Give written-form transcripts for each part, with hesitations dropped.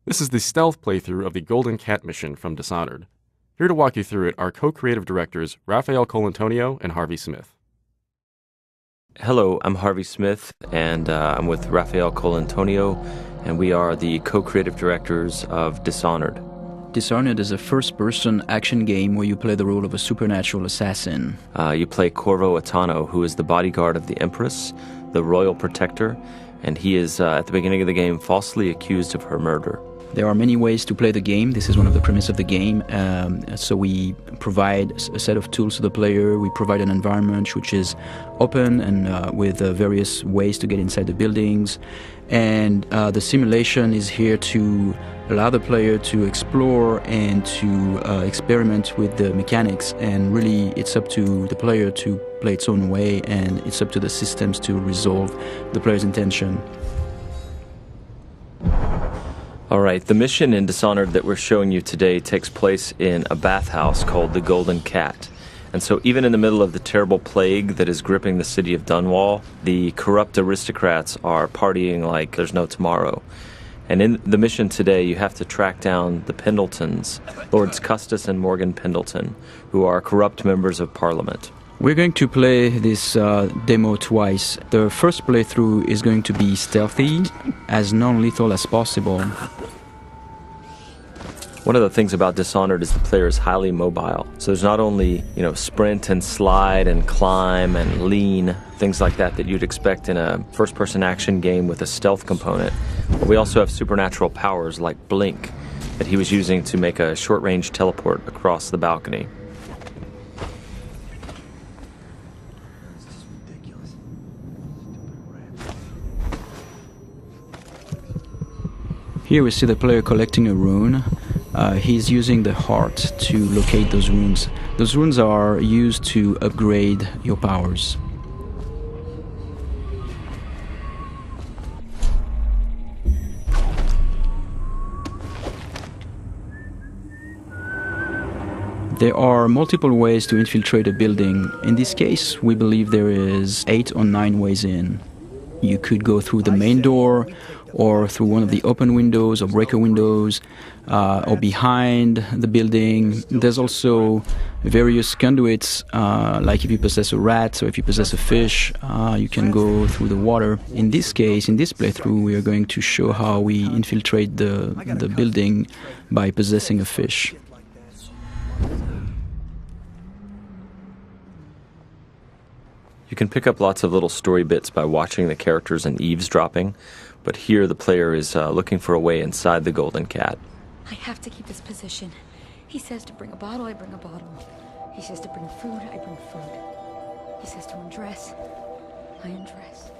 This is the stealth playthrough of the Golden Cat mission from Dishonored. Here to walk you through it are co-creative directors Raphael Colantonio and Harvey Smith. Hello, I'm Harvey Smith, and I'm with Raphael Colantonio, and we are the co-creative directors of Dishonored. Dishonored is a first-person action game where you play the role of a supernatural assassin. You play Corvo Attano, who is the bodyguard of the Empress, the royal protector, and he is, at the beginning of the game, falsely accused of her murder. There are many ways to play the game. This is one of the premises of the game. So we provide a set of tools to the player. We provide an environment which is open and with various ways to get inside the buildings. And the simulation is here to allow the player to explore and to experiment with the mechanics. And really, it's up to the player to play its own way, and it's up to the systems to resolve the player's intention. All right, the mission in Dishonored that we're showing you today takes place in a bathhouse called the Golden Cat. And so even in the middle of the terrible plague that is gripping the city of Dunwall, the corrupt aristocrats are partying like there's no tomorrow. And in the mission today, you have to track down the Pendletons, Lords Custis and Morgan Pendleton, who are corrupt members of Parliament. We're going to play this demo twice. The first playthrough is going to be stealthy, as non-lethal as possible. One of the things about Dishonored is the player is highly mobile. So there's not only, sprint and slide and climb and lean, things like that you'd expect in a first-person action game with a stealth component. But we also have supernatural powers like Blink that he was using to make a short-range teleport across the balcony. Here we see the player collecting a rune. He's using the heart to locate those runes. Those runes are used to upgrade your powers. There are multiple ways to infiltrate a building. In this case, we believe there is 8 or 9 ways in. You could go through the main door, or through one of the open windows or breaker windows, or behind the building. There's also various conduits, like if you possess a rat or if you possess a fish, you can go through the water. In this case, in this playthrough, we are going to show how we infiltrate the building by possessing a fish. You can pick up lots of little story bits by watching the characters and eavesdropping, but here the player is looking for a way inside the Golden Cat. I have to keep this position. He says to bring a bottle, I bring a bottle. He says to bring food, I bring food. He says to undress, I undress.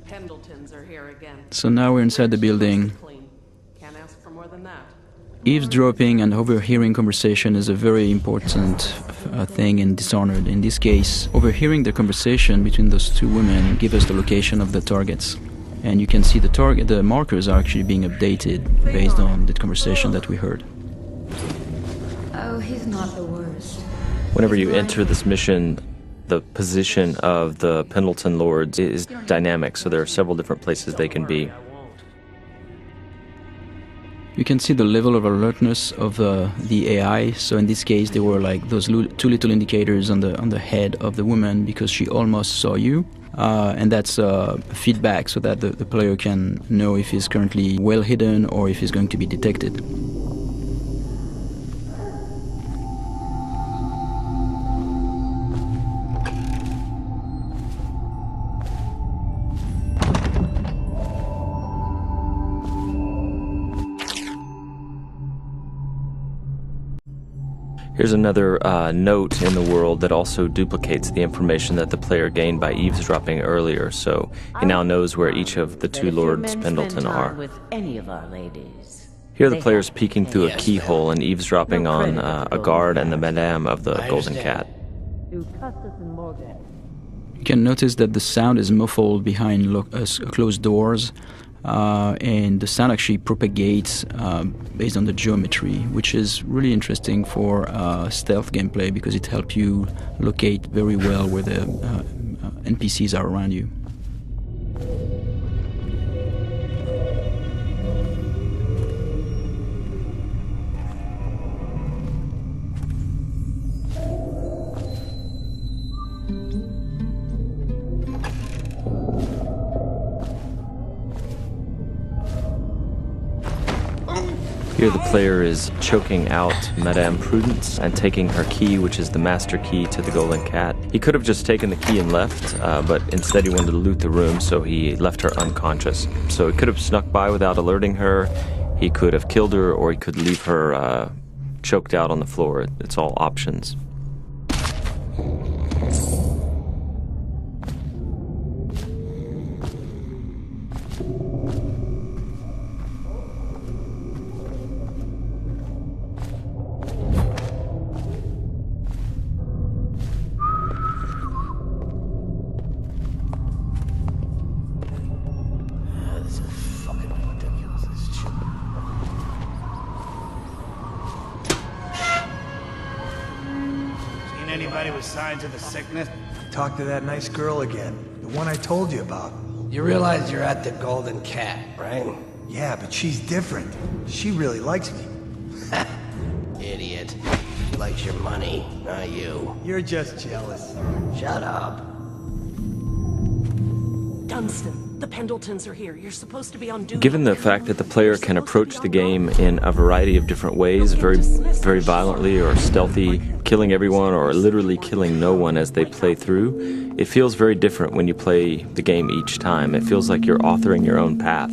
Pendletons are here again. So now we're inside the building. Can't ask for more than that. Eavesdropping and overhearing conversation is a very important thing in Dishonored. In this case, overhearing the conversation between those two women gives us the location of the targets. And you can see the markers are actually being updated based on the conversation that we heard. Oh, he's not the worst. Whenever you enter this mission, the position of the Pendleton Lords is dynamic, so there are several different places they can be. You can see the level of alertness of the AI. So in this case, there were like those two little indicators on the head of the woman because she almost saw you. And that's feedback so that the player can know if he's currently well hidden or if he's going to be detected. Here's another note in the world that also duplicates the information that the player gained by eavesdropping earlier, so he now knows where each of the two Lords Pendleton are. With any of our ladies. Here the player's peeking through a keyhole and eavesdropping on a guard and the madame of the Golden Cat. You can notice that the sound is muffled behind closed doors, and the sound actually propagates based on the geometry, which is really interesting for stealth gameplay because it helps you locate very well where the NPCs are around you. Here the player is choking out Madame Prudence and taking her key, which is the master key to the Golden Cat. He could have just taken the key and left, but instead he wanted to loot the room, so he left her unconscious. So he could have snuck by without alerting her, he could have killed her, or he could leave her choked out on the floor. It's all options. Anybody with signs of the sickness? Talk to that nice girl again. The one I told you about. You realize you're at the Golden Cat, right? Yeah, but she's different. She really likes me. Idiot. She likes your money, not you. You're just jealous. Shut up. Dunstan, the Pendletons are here. You're supposed to be on duty. Given the fact that the player can approach the game in a variety of different ways, very violently or stealthy, killing everyone or literally killing no one as they play through, it feels very different when you play the game each time. It feels like you're authoring your own path.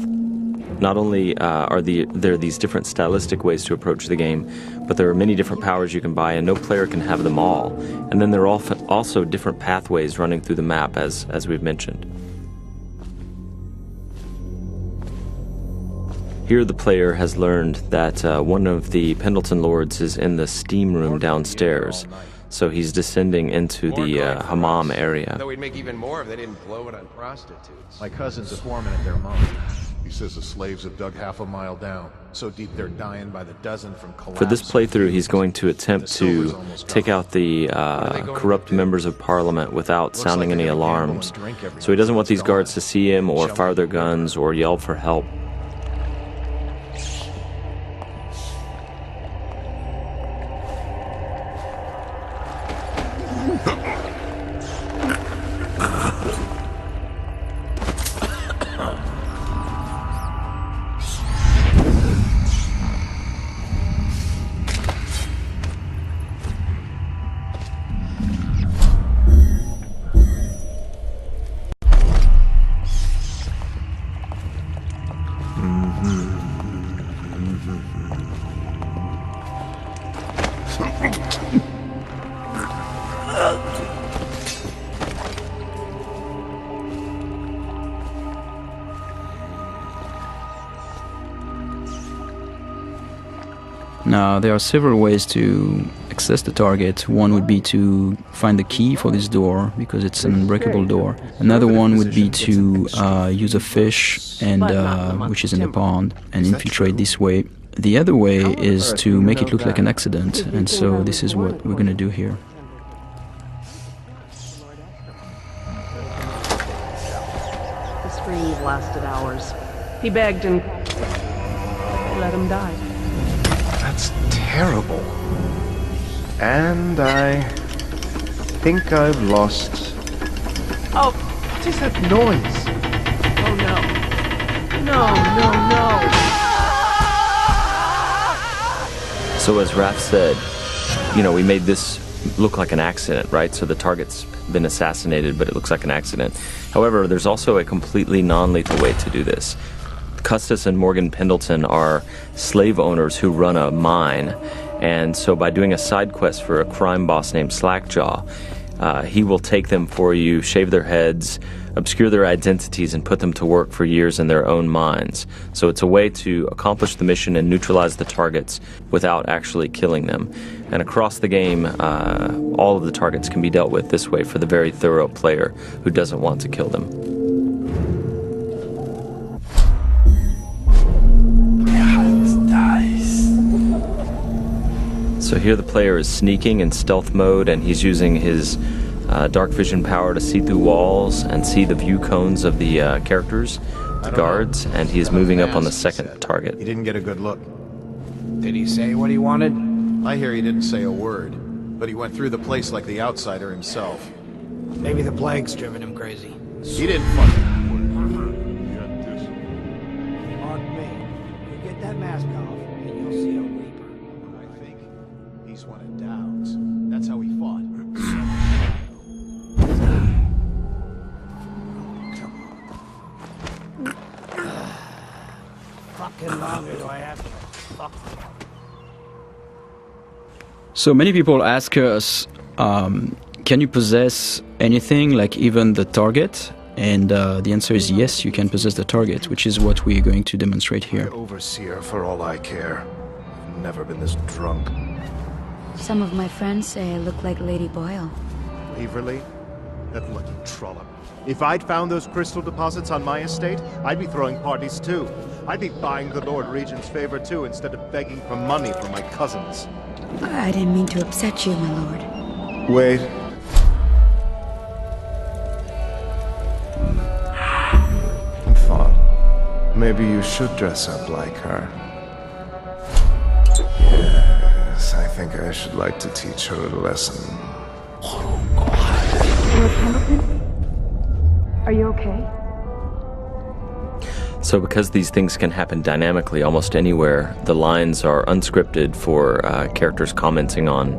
Not only are there these different stylistic ways to approach the game, but there are many different powers you can buy, and no player can have them all. And then there are also different pathways running through the map, as we've mentioned. Here the player has learned that one of the Pendleton lords is in the steam room downstairs, so he's descending into the hammam area. Though we'd make even more if they didn't blow it on prostitutes. My cousin's a foreman at their mom. He says the slaves have dug half a mile down, so deep they're dying by the dozen from collapse. For this playthrough, he's going to attempt to take out the corrupt members of parliament without sounding any alarms. So he doesn't want these guards to see him or fire their guns or yell for help. Now, there are several ways to access the target. One would be to find the key for this door, because it's an unbreakable door. Another one would be to use a fish, and which is in the pond, and infiltrate this way. The other way is to make it look like an accident, and so this is what we're going to do here. The screams lasted hours. He begged and let him die. That's terrible. And I think I've lost... Oh, What is that noise? oh no. No. So as Raph said, we made this look like an accident, right? So the target's been assassinated, but it looks like an accident. However, there's also a completely non-lethal way to do this. Custis and Morgan Pendleton are slave owners who run a mine, and so by doing a side quest for a crime boss named Slackjaw, he will take them for you, shave their heads, obscure their identities, and put them to work for years in their own minds. So it's a way to accomplish the mission and neutralize the targets without actually killing them. And across the game, all of the targets can be dealt with this way for the very thorough player who doesn't want to kill them. So here the player is sneaking in stealth mode, and he's using his dark vision power to see through walls and see the view cones of the characters, the guards, and he is moving up on the second target. He didn't get a good look. Did he say what he wanted? I hear he didn't say a word, but he went through the place like the outsider himself. Maybe the plague's driven him crazy. He didn't fucking... Pardon me. You get that mask off, and you'll see a reaper. I think he's one of Dowd's. That's how he fought. Fucking longer do I have to... Fuck. So many people ask us, can you possess anything, like even the target? And the answer is yes, you can possess the target, which is what we're going to demonstrate here. Overseer, for all I care. I've never been this drunk. Some of my friends say I look like Lady Boyle. Waverly? That lucky trollop. If I'd found those crystal deposits on my estate, I'd be throwing parties too. I'd be buying the Lord Regent's favor too, instead of begging for money from my cousins. I didn't mean to upset you, my lord. Wait. I thought maybe you should dress up like her. Yes, I think I should like to teach her a lesson. Lord Hamilton? Are you okay? So because these things can happen dynamically almost anywhere, the lines are unscripted for characters commenting on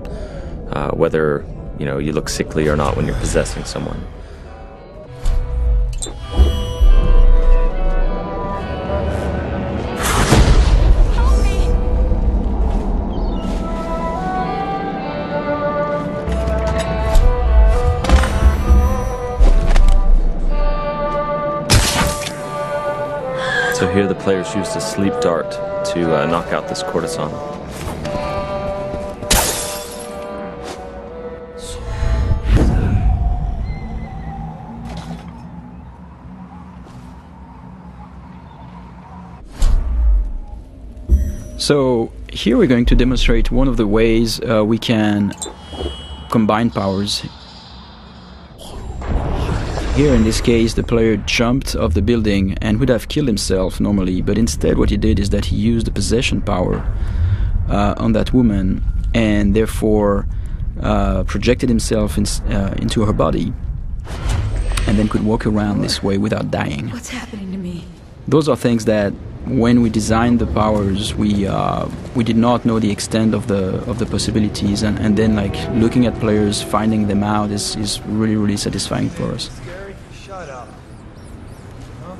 whether, you know, you look sickly or not when you're possessing someone. So here the players used a sleep dart to knock out this courtesan. So here we're going to demonstrate one of the ways we can combine powers. Here in this case the player jumped off the building and would have killed himself normally, but instead what he did is that he used the possession power on that woman and therefore projected himself into her body and then could walk around this way without dying. What's happening to me? Those are things that when we designed the powers we did not know the extent of the possibilities, and then like looking at players finding them out is really satisfying for us. Shut up. Huh?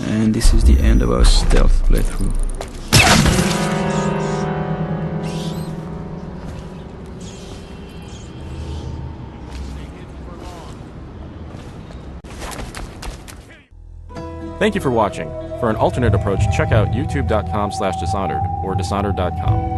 And this is the end of our stealth playthrough. Thank you for watching. For an alternate approach, check out youtube.com/Dishonored or Dishonored.com.